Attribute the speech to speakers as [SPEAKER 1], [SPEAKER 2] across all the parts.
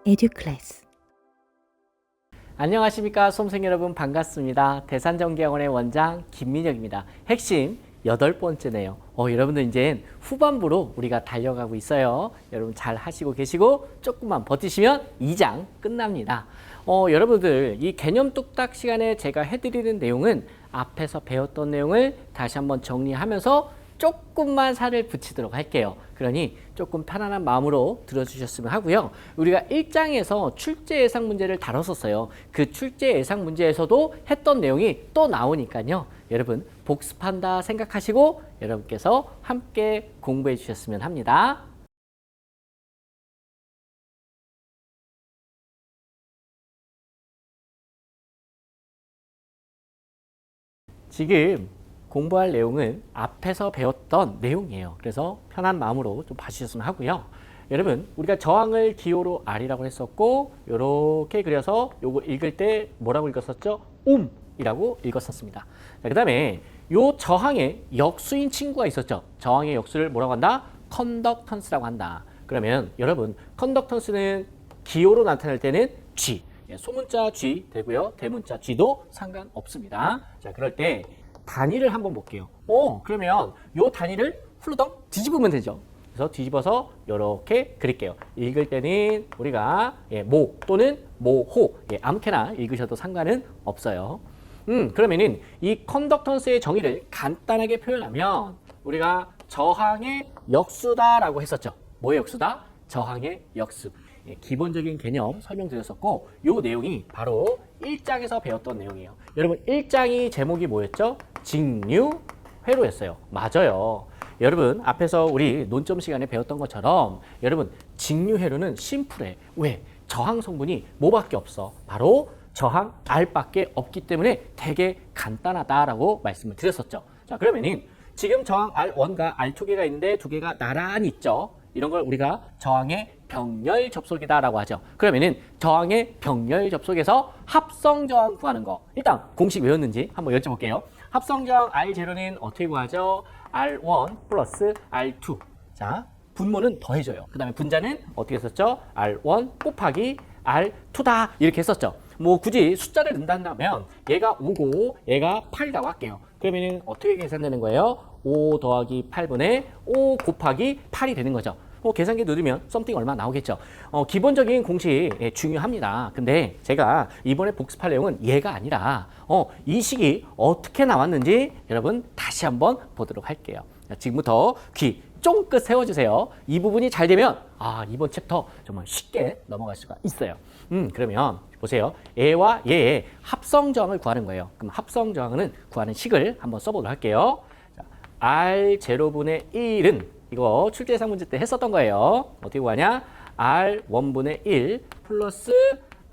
[SPEAKER 1] 에듀클래스.
[SPEAKER 2] 안녕하십니까 수험생 여러분, 반갑습니다. 대산전기학원의 원장 김민혁입니다. 핵심 8번째네요. 여러분들 이제 후반부로 우리가 달려가고 있어요. 여러분 잘 하시고 계시고 조금만 버티시면 2장 끝납니다. 여러분들 이 개념 뚝딱 시간에 제가 해드리는 내용은 앞에서 배웠던 내용을 다시 한번 정리하면서 조금만 살을 붙이도록 할게요. 그러니 조금 편안한 마음으로 들어주셨으면 하고요. 우리가 1장에서 출제 예상 문제를 다뤘었어요. 그 출제 예상 문제에서도 했던 내용이 또 나오니까요. 여러분 복습한다 생각하시고 여러분께서 함께 공부해 주셨으면 합니다. 지금 공부할 내용은 앞에서 배웠던 내용이에요. 그래서 편한 마음으로 좀 봐주셨으면 하고요. 여러분 우리가 저항을 기호로 R이라고 했었고 이렇게 그려서 요거 읽을 때 뭐라고 읽었었죠? 이라고 읽었었습니다. 그 다음에 요 저항의 역수인 친구가 있었죠. 저항의 역수를 뭐라고 한다? 컨덕턴스라고 한다. 그러면 여러분 컨덕턴스는 기호로 나타낼 때는 G, 소문자 G 되고요. 대문자 G도 상관없습니다. 자, 그럴 때 단위를 한번 볼게요. 그러면 요 단위를 훌러덩 뒤집으면 되죠. 그래서 뒤집어서 이렇게 그릴게요. 읽을 때는 우리가 모 또는 모호 아무렇게나 읽으셔도 상관은 없어요. 그러면은 이 컨덕턴스의 정의를 간단하게 표현하면 우리가 저항의 역수다라고 했었죠. 뭐의 역수다? 저항의 역수. 기본적인 개념 설명드렸었고 요 내용이 바로 1장에서 배웠던 내용이에요. 여러분 1장이 제목이 뭐였죠? 직류 회로였어요. 맞아요. 여러분 앞에서 우리 논점 시간에 배웠던 것처럼 여러분 직류 회로는 심플해. 왜? 저항 성분이 뭐밖에 없어? 바로 저항 R밖에 없기 때문에 되게 간단하다라고 말씀을 드렸었죠. 자, 그러면은 지금 저항 R1과 R2 개가 있는데 두 개가 나란히 있죠. 이런 걸 우리가 저항의 병렬 접속이다라고 하죠. 그러면은 저항의 병렬 접속에서 합성 저항 구하는 거. 일단 공식 외웠는지 한번 여쭤볼게요. 합성 저항 R0는 어떻게 구하죠? R1 플러스 R2. 자, 분모는 더해줘요. 그 다음에 분자는 어떻게 했었죠? R1 곱하기 R2다. 이렇게 했었죠. 뭐 굳이 숫자를 넣는다면 얘가 5고 얘가 8이라고 할게요. 그러면은 어떻게 계산되는 거예요? 5 더하기 8분의 5 곱하기 8이 되는 거죠. 계산기 누르면 썸띵 얼마 나오겠죠. 기본적인 공식 중요합니다. 근데 제가 이번에 복습할 내용은 얘가 아니라 이 식이 어떻게 나왔는지 여러분 다시 한번 보도록 할게요. 자, 지금부터 귀 쫑긋 세워주세요. 이 부분이 잘 되면 이번 챕터 정말 쉽게 넘어갈 수가 있어요. 그러면 보세요. 얘와 얘의 합성 저항을 구하는 거예요. 그럼 합성 저항은 구하는 식을 한번 써보도록 할게요. 자, R0분의 1은 이거 출제 예상 문제 때 했었던 거예요. 어떻게 구하냐? R1분의 1 플러스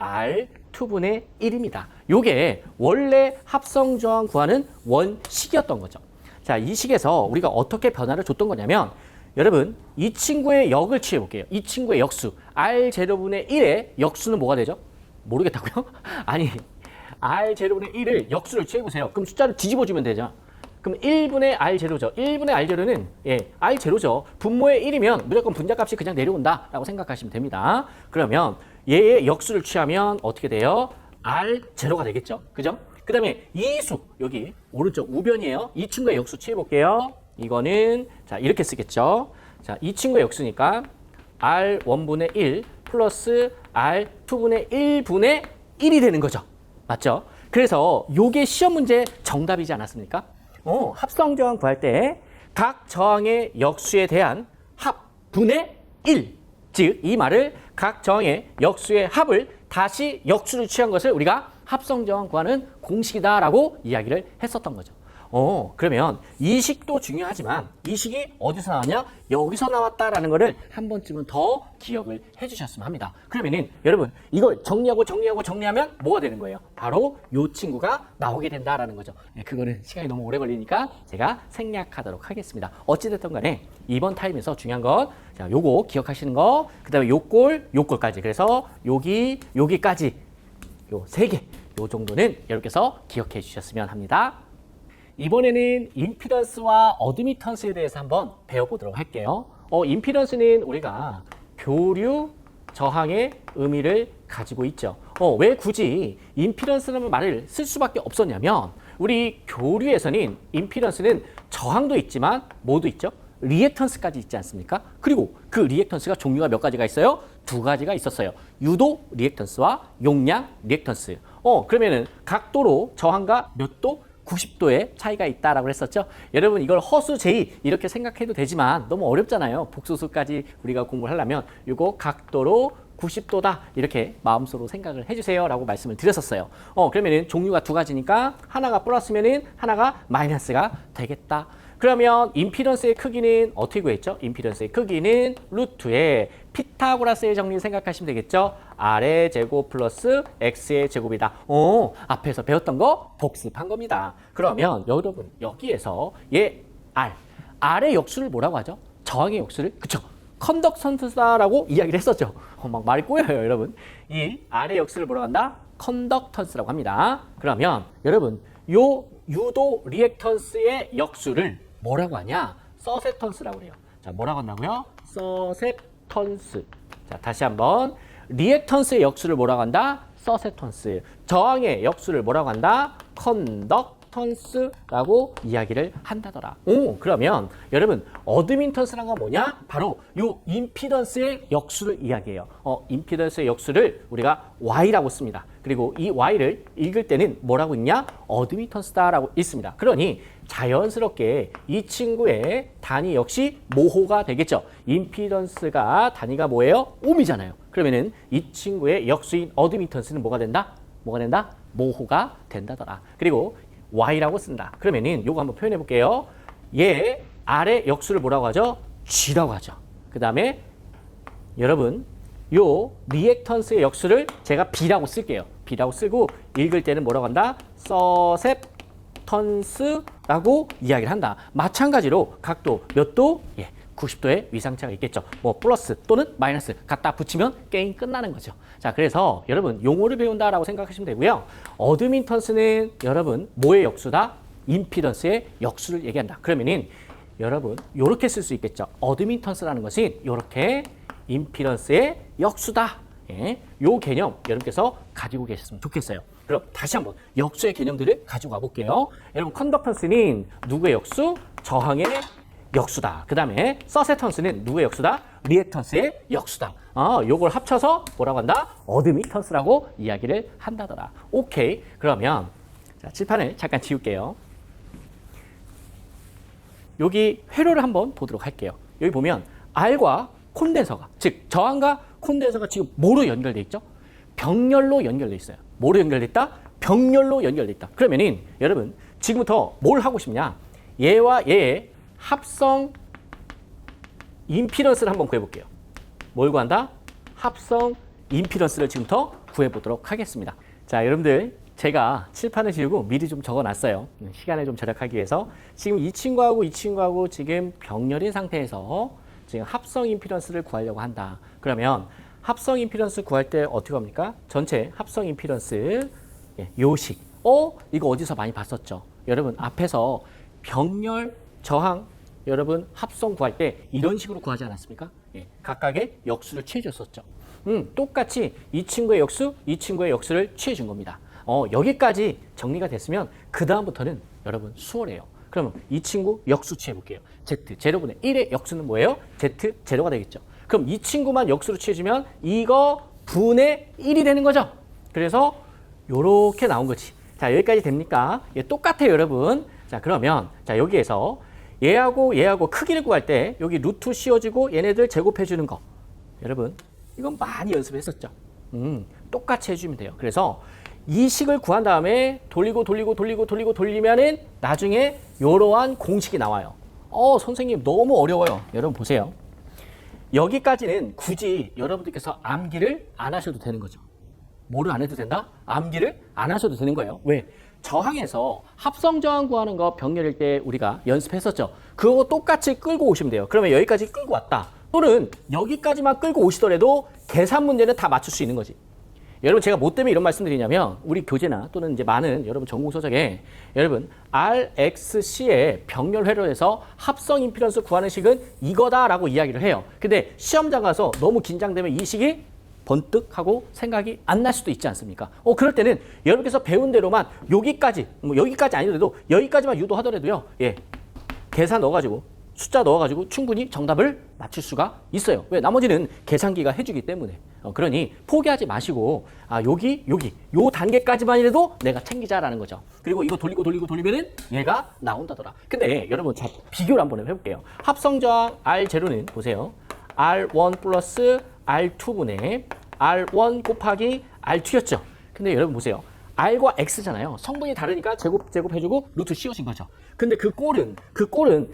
[SPEAKER 2] R2분의 1입니다. 요게 원래 합성 저항 구하는 원식이었던 거죠. 자, 이 식에서 우리가 어떻게 변화를 줬던 거냐면 여러분 이 친구의 역을 취해 볼게요. 이 친구의 역수 R0분의 1의 역수는 뭐가 되죠? 모르겠다고요? 아니 R0분의 1을 역수를 취해 보세요. 그럼 숫자를 뒤집어 주면 되죠. 그럼 1분의 R0죠. 1분의 R0는 R0죠. 분모의 1이면 무조건 분자값이 그냥 내려온다 라고 생각하시면 됩니다. 그러면 얘의 역수를 취하면 어떻게 돼요? R0가 되겠죠. 그죠? 그 다음에 이 수, 여기 오른쪽 우변이에요. 이 친구의 역수 취해 볼게요. 이거는 자 이렇게 쓰겠죠. 자, 이 친구의 역수니까 R1분의 1 플러스 R2분의 1분의 1이 되는 거죠. 맞죠? 그래서 요게 시험 문제 정답이지 않았습니까? 합성 저항 구할 때 각 저항의 역수에 대한 합분의 1. 즉, 이 말을 각 저항의 역수의 합을 다시 역수를 취한 것을 우리가 합성 저항 구하는 공식이다라고 이야기를 했었던 거죠. 그러면 이 식도 중요하지만 이 식이 어디서 나왔냐? 여기서 나왔다라는 거를 한 번쯤은 더 기억을 해주셨으면 합니다. 그러면은 여러분 이걸 정리하면 뭐가 되는 거예요? 바로 이 친구가 나오게 된다라는 거죠. 그거는 시간이 너무 오래 걸리니까 제가 생략하도록 하겠습니다. 어찌됐든 간에 이번 타임에서 중요한 건 자, 요거 기억하시는 거, 그 다음에 요꼴까지. 그래서 여기까지 요 3개, 요 정도는 여러분께서 기억해 주셨으면 합니다. 이번에는 임피던스와 어드미턴스에 대해서 한번 배워보도록 할게요. 임피던스는 우리가 교류 저항의 의미를 가지고 있죠. 왜 굳이 임피던스라는 말을 쓸 수밖에 없었냐면 우리 교류에서는 임피던스는 저항도 있지만 뭐도 있죠? 리액턴스까지 있지 않습니까? 그리고 그 리액턴스가 종류가 몇 가지가 있어요? 두 가지가 있었어요. 유도 리액턴스와 용량 리액턴스. 그러면은 각도로 저항과 몇 도? 90도의 차이가 있다라고 했었죠. 여러분 이걸 허수 제이 이렇게 생각해도 되지만 너무 어렵잖아요. 복소수까지 우리가 공부를 하려면 이거 각도로 90도다 이렇게 마음속으로 생각을 해주세요 라고 말씀을 드렸었어요. 그러면은 종류가 두 가지니까 하나가 플러스면은 하나가 마이너스가 되겠다. 그러면 임피던스의 크기는 어떻게 구했죠? 임피던스의 크기는 루트의 피타고라스의 정리 생각하시면 되겠죠? R의 제곱 플러스 X의 제곱이다. 앞에서 배웠던 거 복습한 겁니다. 그러면 여러분 여기에서 R의 역수를 뭐라고 하죠? 저항의 역수를 그쵸? 컨덕턴스다라고 이야기를 했었죠. 막 말이 꼬여요 여러분. 이 R의 역수를 뭐라고 한다? 컨덕턴스라고 합니다. 그러면 여러분 요 유도 리액턴스의 역수를 뭐라고 하냐? 서세턴스라고 그래요. 자, 뭐라고 한다고요? 서세턴스. 자, 다시 한번 리액턴스의 역수를 뭐라고 한다? 서세턴스. 저항의 역수를 뭐라고 한다? 컨덕턴스라고 이야기를 한다더라. 그러면 여러분 어드민턴스란 건 뭐냐? 바로 요 임피던스의 역수를 이야기해요. 임피던스의 역수를 우리가 Y라고 씁니다. 그리고 이 Y를 읽을 때는 뭐라고 있냐? 어드미턴스다라고 있습니다. 그러니 자연스럽게 이 친구의 단위 역시 모호가 되겠죠. 임피던스가 단위가 뭐예요? 옴이잖아요. 그러면은 이 친구의 역수인 어드미턴스는 뭐가 된다? 뭐가 된다? 모호가 된다더라. 그리고 Y라고 쓴다. 그러면은 요거 한번 표현해 볼게요. 얘 R의 역수를 뭐라고 하죠? G라고 하죠. 그 다음에 여러분 요 리액턴스의 역수를 제가 B라고 쓸게요. B라고 쓰고 읽을 때는 뭐라고 한다? 서셉턴스라고 이야기를 한다. 마찬가지로 각도 몇 도? 90도의 위상차가 있겠죠. 뭐 플러스 또는 마이너스 갖다 붙이면 게임 끝나는 거죠. 자, 그래서 여러분 용어를 배운다라고 생각하시면 되고요. 어드민턴스는 여러분 뭐의 역수다? 임피던스의 역수를 얘기한다. 그러면은 여러분 요렇게 쓸 수 있겠죠. 어드민턴스라는 것은 요렇게 임피던스의 역수다. 요 개념 여러분께서 가지고 계셨으면 좋겠어요. 그럼 다시 한번 역수의 개념들을 가지고 와볼게요. 여러분 컨덕턴스는 누구의 역수? 저항의 역수다. 그 다음에 서세턴스는 누구의 역수다? 리액턴스의 역수다. 요걸 합쳐서 뭐라고 한다? 어드미턴스라고 이야기를 한다더라. 오케이. 그러면 자, 칠판을 잠깐 지울게요. 여기 회로를 한번 보도록 할게요. 여기 보면 R과 콘덴서가, 즉 저항과 콘덴서가 지금 뭐로 연결돼 있죠? 병렬로 연결돼 있어요. 뭐로 연결돼 있다? 병렬로 연결돼 있다. 그러면은 여러분 지금부터 뭘 하고 싶냐? 얘와 얘의 합성 임피던스를 한번 구해볼게요. 뭘 구한다? 합성 임피던스를 지금부터 구해보도록 하겠습니다. 자, 여러분들 제가 칠판을 지우고 미리 좀 적어놨어요. 시간을 좀 절약하기 위해서. 지금 이 친구하고 지금 병렬인 상태에서 지금 합성 임피던스를 구하려고 한다. 그러면 합성 임피던스 구할 때 어떻게 합니까? 전체 합성 임피던스 요식. 이거 어디서 많이 봤었죠? 여러분 앞에서 병렬 저항 여러분 합성 구할 때 이런 식으로 구하지 않았습니까? 각각의 역수를 취해줬었죠. 똑같이 이 친구의 역수, 이 친구의 역수를 취해준 겁니다. 여기까지 정리가 됐으면 그 다음부터는 여러분 수월해요. 그러면 이 친구 역수 취해볼게요. Z, 제로분의 1의 역수는 뭐예요? Z, 제로가 되겠죠. 그럼 이 친구만 역수로 취해주면 이거 분의 1이 되는 거죠. 그래서 요렇게 나온 거지. 자, 여기까지 됩니까? 똑같아요, 여러분. 자, 그러면 자 여기에서 얘하고 크기를 구할 때 여기 루트 씌워주고 얘네들 제곱해주는 거. 여러분 이건 많이 연습했었죠. 똑같이 해주면 돼요. 그래서 이 식을 구한 다음에 돌리면은 나중에 이러한 공식이 나와요. 선생님 너무 어려워요. 여러분 보세요. 여기까지는 굳이 여러분들께서 암기를 안 하셔도 되는 거죠. 뭐를 안 해도 된다? 암기를 안 하셔도 되는 거예요. 왜? 저항에서 합성 저항 구하는 거 병렬일 때 우리가 연습했었죠. 그거 똑같이 끌고 오시면 돼요. 그러면 여기까지 끌고 왔다. 또는 여기까지만 끌고 오시더라도 계산 문제는 다 맞출 수 있는 거지. 여러분 제가 뭐 때문에 이런 말씀드리냐면 우리 교재나 또는 이제 많은 여러분 전공서적에 여러분 RXC의 병렬 회로에서 합성 임피던스 구하는 식은 이거다라고 이야기를 해요. 근데 시험장 가서 너무 긴장되면 이 식이 번뜩하고 생각이 안 날 수도 있지 않습니까? 그럴 때는 여러분께서 배운 대로만 여기까지, 뭐 여기까지 아니더라도 여기까지만 유도하더라도요. 예, 계산 넣어가지고 숫자 넣어가지고 충분히 정답을 맞출 수가 있어요. 왜? 나머지는 계산기가 해주기 때문에. 그러니 포기하지 마시고 요 단계까지만이라도 내가 챙기자라는 거죠. 그리고 이거 돌리면은 얘가 나온다더라. 근데 여러분 자 비교를 한번 해볼게요. 합성저항 R0는 보세요. R1 플러스 R2분의 R1 곱하기 R2였죠. 근데 여러분 보세요. R과 X잖아요. 성분이 다르니까 제곱 해주고 루트 씌우신 거죠. 근데 그 꼴은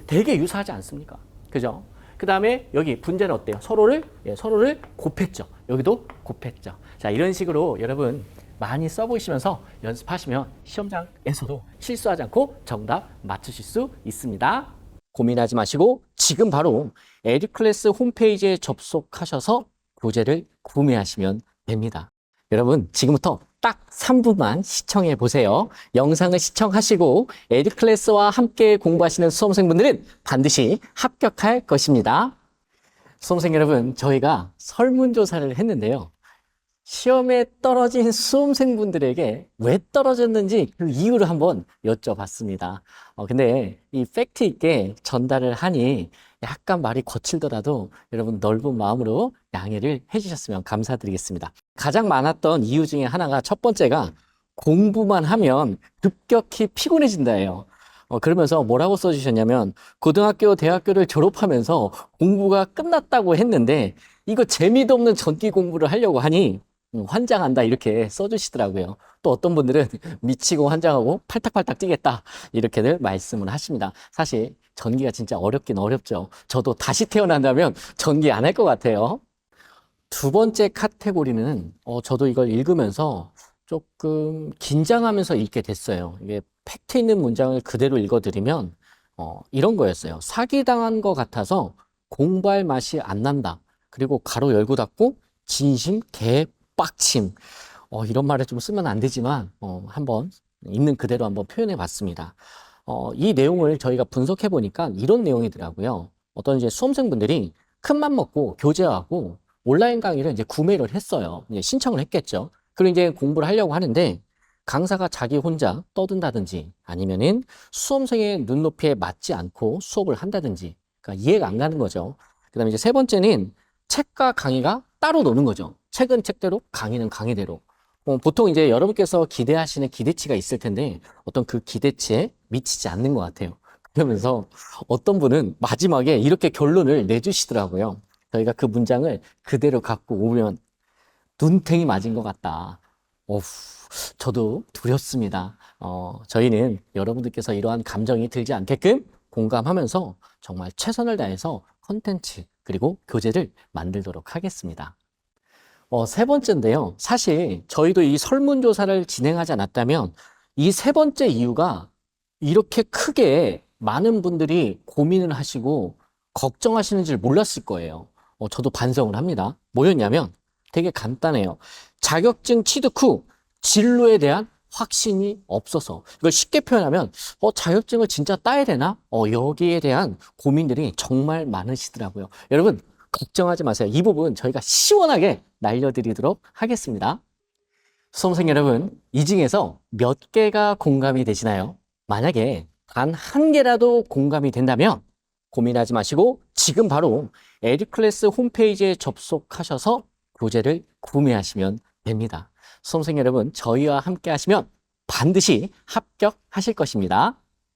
[SPEAKER 2] 되게 유사하지 않습니까? 그죠? 그 다음에 여기 분자는 어때요? 서로를 곱했죠. 여기도 곱했죠. 자, 이런 식으로 여러분 많이 써보시면서 연습하시면 시험장에서도 실수하지 않고 정답 맞추실 수 있습니다. 고민하지 마시고 지금 바로 에듀클래스 홈페이지에 접속하셔서 교재를 구매하시면 됩니다. 여러분 지금부터 딱 3분만 시청해 보세요. 영상을 시청하시고 에듀클래스와 함께 공부하시는 수험생분들은 반드시 합격할 것입니다. 수험생 여러분, 저희가 설문조사를 했는데요. 시험에 떨어진 수험생분들에게 왜 떨어졌는지 그 이유를 한번 여쭤봤습니다. 근데 이 팩트 있게 전달을 하니 약간 말이 거칠더라도 여러분 넓은 마음으로 양해를 해주셨으면 감사드리겠습니다. 가장 많았던 이유 중에 하나가 첫 번째가 공부만 하면 급격히 피곤해진다예요. 그러면서 뭐라고 써주셨냐면 고등학교, 대학교를 졸업하면서 공부가 끝났다고 했는데 이거 재미도 없는 전기 공부를 하려고 하니 환장한다 이렇게 써주시더라고요. 또 어떤 분들은 미치고 환장하고 팔딱팔딱 뛰겠다 이렇게들 말씀을 하십니다. 사실 전기가 진짜 어렵긴 어렵죠. 저도 다시 태어난다면 전기 안 할 것 같아요. 두 번째 카테고리는 저도 이걸 읽으면서 조금 긴장하면서 읽게 됐어요. 이게 팩트 있는 문장을 그대로 읽어드리면 이런 거였어요. 사기당한 것 같아서 공부할 맛이 안 난다. 그리고 가로 열고 닫고 진심 개빡침. 이런 말을 좀 쓰면 안 되지만 한번 있는 그대로 한번 표현해 봤습니다. 이 내용을 저희가 분석해 보니까 이런 내용이더라고요. 어떤 이제 수험생분들이 큰맘 먹고 교재하고 온라인 강의를 이제 구매를 했어요. 이제 신청을 했겠죠. 그리고 이제 공부를 하려고 하는데 강사가 자기 혼자 떠든다든지 아니면은 수험생의 눈높이에 맞지 않고 수업을 한다든지 그러니까 이해가 안 가는 거죠. 그다음에 이제 세 번째는 책과 강의가 따로 노는 거죠. 책은 책대로, 강의는 강의대로. 보통 이제 여러분께서 기대하시는 기대치가 있을 텐데 어떤 그 기대치에 미치지 않는 것 같아요. 그러면서 어떤 분은 마지막에 이렇게 결론을 내주시더라고요. 저희가 그 문장을 그대로 갖고 오면 눈탱이 맞은 것 같다. 저도 두렵습니다. 저희는 여러분들께서 이러한 감정이 들지 않게끔 공감하면서 정말 최선을 다해서 컨텐츠 그리고 교재를 만들도록 하겠습니다. 세 번째인데요. 사실 저희도 이 설문조사를 진행하지 않았다면 이 세 번째 이유가 이렇게 크게 많은 분들이 고민을 하시고 걱정하시는 줄 몰랐을 거예요. 저도 반성을 합니다. 뭐였냐면 되게 간단해요. 자격증 취득 후 진로에 대한 확신이 없어서 이걸 쉽게 표현하면 자격증을 진짜 따야 되나? 여기에 대한 고민들이 정말 많으시더라고요. 여러분 걱정하지 마세요. 이 부분 저희가 시원하게 날려드리도록 하겠습니다. 수험생 여러분, 이 중에서 몇 개가 공감이 되시나요? 만약에 단 한 개라도 공감이 된다면 고민하지 마시고 지금 바로 에듀클래스 홈페이지에 접속하셔서 교재를 구매하시면 됩니다. 수험생 여러분, 저희와 함께 하시면 반드시 합격하실 것입니다.